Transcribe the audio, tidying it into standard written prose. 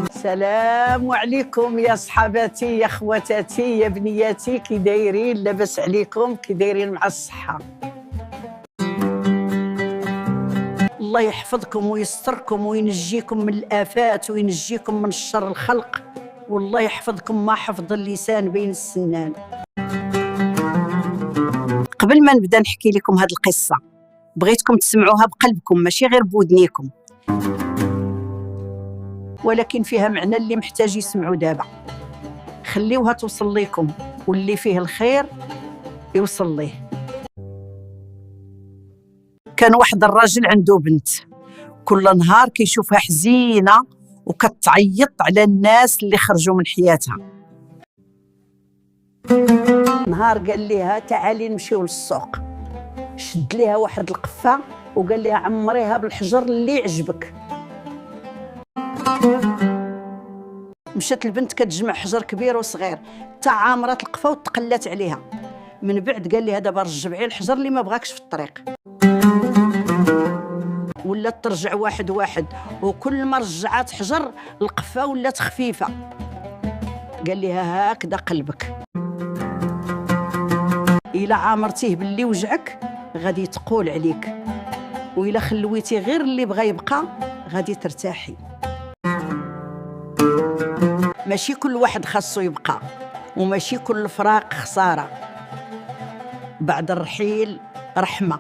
السلام عليكم يا صحاباتي، يا خواتاتي، يا بنياتي، كي دايرين؟ لاباس عليكم؟ كي دايرين مع الصحة؟ الله يحفظكم ويستركم وينجيكم من الآفات وينجيكم من شر الخلق، والله يحفظكم ما حفظ اللسان بين السنان. قبل ما نبدا نحكي لكم هذه القصة بغيتكم تسمعوها بقلبكم ماشي غير بودنيكم، ولكن فيها معنى اللي محتاج يسمعوا دابا. خليوها توصل لكم، واللي فيه الخير يوصل ليه. كان واحد الراجل عنده بنت، كل نهار كيشوفها حزينة وكتعيط على الناس اللي خرجوا من حياتها. نهار قال لها تعالي نمشيو للسوق، شد ليها واحد القفة وقال لها عمريها بالحجر اللي يعجبك. مشات البنت كتجمع حجر كبير وصغير، تعامرت القفة وتقلات عليها. من بعد قال لها دابا رجعي الحجر اللي ما بغاكش في الطريق. ولات ترجع واحد واحد، وكل ما رجعات حجر القفة ولات خفيفة. قال لها هكذا قلبك، إلا عامرتيه باللي وجعك غادي تقول عليك، وإلا خلويتي غير اللي بغى يبقى غادي ترتاحي. ماشي كل واحد خاصو يبقى، وماشي كل فراق خسارة. بعد الرحيل رحمة.